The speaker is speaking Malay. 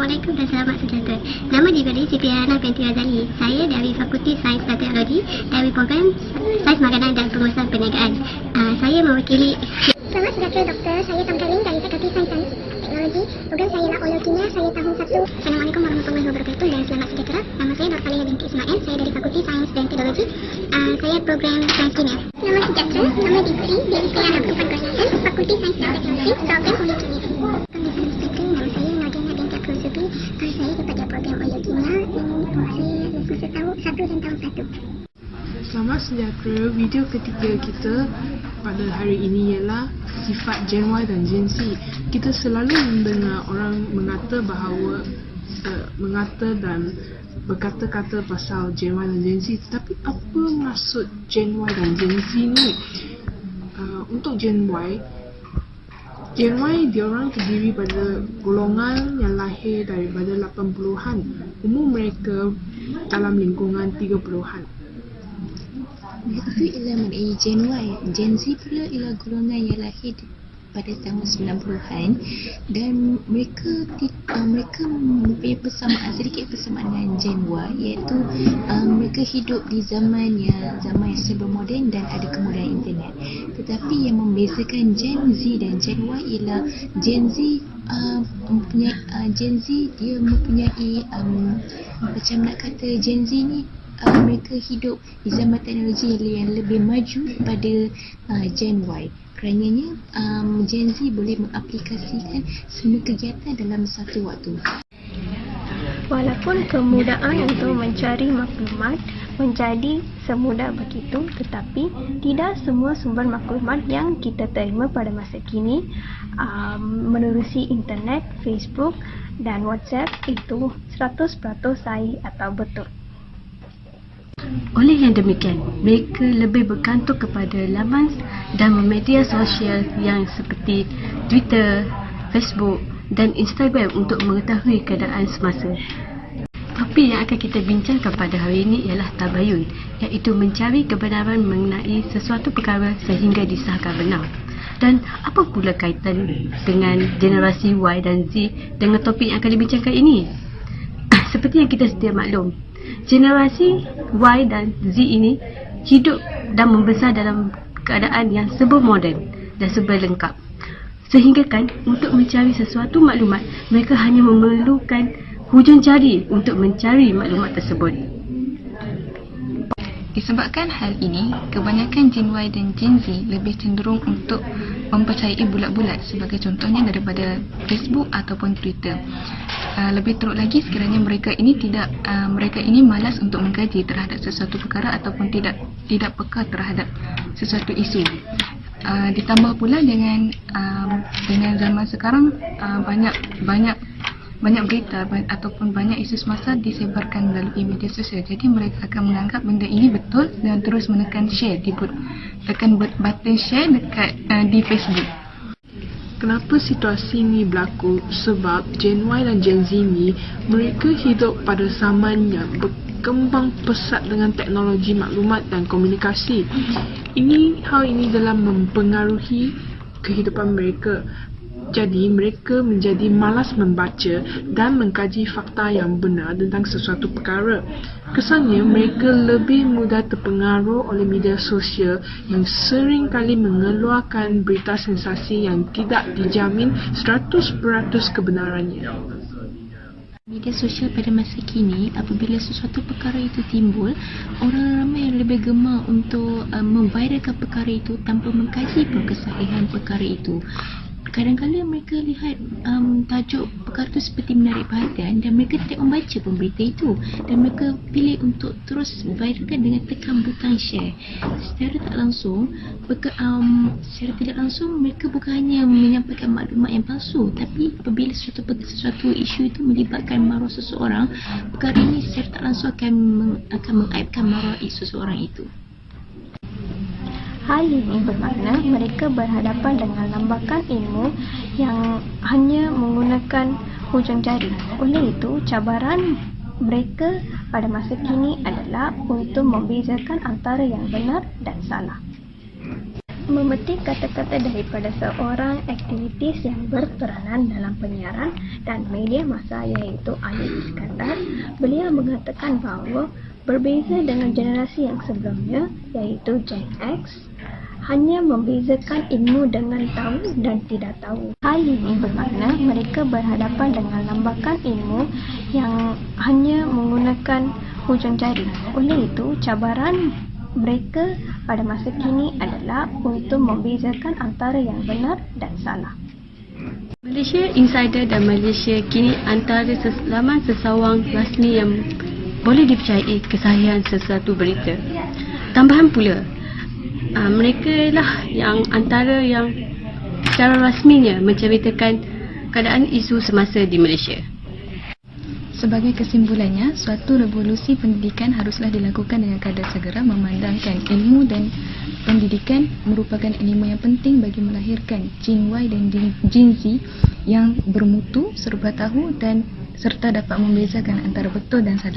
Assalamualaikum dan selamat sejahtera. Nama diberi Siti Rana binti Razali. Saya dari Fakulti Sains dan Teknologi dari program Sains Makanan dan Pengurusan Perniagaan. Saya mewakili. Selamat sejahtera doktor. Saya Tamkaling dari Fakulti Sains dan Teknologi. Program saya ialah Oleokimia. Saya tahun 1. Assalamualaikum warahmatullahi wabarakatuh dan selamat sejahtera. Nama saya Nur Khalila binti Ismail. Saya dari Fakulti Sains dan Teknologi. Saya program Sains Kimia. Selamat sejahtera. Nama diberi Dewi Sriana Abdul Konsisten. Fakulti Sains dan Teknologi. Program Oleokimia. Saya kepada program Oleokimia ini saya tahun 1 dan tahun 1. Selamat sejahtera. Video ketiga kita pada hari ini ialah sifat Gen Y dan Gen Z. Kita selalu mendengar orang mengata bahawa mengata dan berkata-kata pasal Gen Y dan Gen Z. Tetapi apa maksud Gen Y dan Gen Z ni? Untuk Gen Y diorang terdiri pada golongan yang lahir daripada 80-an. Umur mereka dalam lingkungan 30-an. Itu ialah mengenai Gen Y. Gen Z pula ialah golongan yang lahir pada tahun 90-an dan mereka mempunyai sedikit persamaan dengan Gen Y, iaitu mereka hidup di zaman yang serba moden dan ada kemudahan internet. Tetapi yang membezakan Gen Z dan Gen Y ialah Gen Z dia mempunyai macam nak kata Gen Z ni mereka hidup di zaman teknologi yang lebih maju daripada Gen Y. Kerananya Gen Z boleh mengaplikasikan semua kegiatan dalam satu waktu. Walaupun kemudahan untuk mencari maklumat menjadi semudah begitu, tetapi tidak semua sumber maklumat yang kita terima pada masa kini menerusi internet, Facebook dan WhatsApp itu 100% sahih atau betul. Oleh yang demikian, mereka lebih bergantung kepada laman dan media sosial yang seperti Twitter, Facebook dan Instagram untuk mengetahui keadaan semasa. Topik yang akan kita bincangkan pada hari ini ialah tabayun, iaitu mencari kebenaran mengenai sesuatu perkara sehingga disahkan benar. Dan apa pula kaitan dengan generasi Y dan Z dengan topik yang akan dibincangkan ini? Seperti yang kita sedia maklum, generasi Y dan Z ini hidup dan membesar dalam keadaan yang serba moden dan serba lengkap. Sehingga kan untuk mencari sesuatu maklumat, mereka hanya memerlukan hujung jari untuk mencari maklumat tersebut. Disebabkan hal ini, kebanyakan Gen Y dan Gen Z lebih cenderung untuk mempercayai bulat-bulat sebagai contohnya daripada Facebook ataupun Twitter. Lebih teruk lagi sekiranya mereka ini malas untuk mengkaji terhadap sesuatu perkara ataupun tidak peka terhadap sesuatu isu. Ditambah pula dengan zaman sekarang banyak berita ataupun banyak isu semasa disebarkan melalui media sosial. Jadi mereka akan menganggap benda ini betul dan terus menekan share, tekan button share dekat di Facebook. Kenapa situasi ini berlaku? Sebab Gen Y dan Gen Z ni mereka hidup pada zaman yang berkembang pesat dengan teknologi maklumat dan komunikasi. Hal ini dalam mempengaruhi kehidupan mereka. Jadi mereka menjadi malas membaca dan mengkaji fakta yang benar tentang sesuatu perkara. Kesannya mereka lebih mudah terpengaruh oleh media sosial yang sering kali mengeluarkan berita sensasi yang tidak dijamin 100% kebenarannya. Media sosial pada masa kini, apabila sesuatu perkara itu timbul, orang ramai yang lebih gemar untuk memviralkan perkara itu tanpa mengkaji pun kesahihan perkara itu. Kadang-kadang mereka lihat tajuk perkara itu seperti menarik perhatian dan mereka tidak membaca pun berita itu dan mereka pilih untuk terus viralkan dengan tekan butang share. Secara tidak langsung mereka bukan hanya menyampaikan maklumat yang palsu, tapi apabila sesuatu isu itu melibatkan maruah seseorang, perkara ini secara tak langsung akan mengaibkan maruah seseorang itu. Hal ini bermakna mereka berhadapan dengan lambakan ilmu yang hanya menggunakan hujung jari. Oleh itu, cabaran mereka pada masa kini adalah untuk membezakan antara yang benar dan salah. memetik kata-kata daripada seorang aktivis yang berperanan dalam penyiaran dan media massa iaitu Ali Iskandar. Beliau mengatakan bahawa berbeza dengan generasi yang sebelumnya iaitu Gen X, hanya membezakan ilmu dengan tahu dan tidak tahu. Hal ini bermakna mereka berhadapan dengan lambakan ilmu yang hanya menggunakan hujung jari. Oleh itu, cabaran mereka pada masa kini adalah untuk membezakan antara yang benar dan salah. Malaysia Insider dan Malaysia Kini antara laman sesawang rasmi yang boleh dipercayai kesahihan sesuatu berita. Tambahan pula, mereka lah yang antara yang secara rasminya menceritakan keadaan isu semasa di Malaysia. Sebagai kesimpulannya, suatu revolusi pendidikan haruslah dilakukan dengan kadar segera, memandangkan ilmu dan pendidikan merupakan elemen yang penting bagi melahirkan Gen Y dan Gen Z yang bermutu, serba tahu dan serta dapat membezakan antara betul dan salah.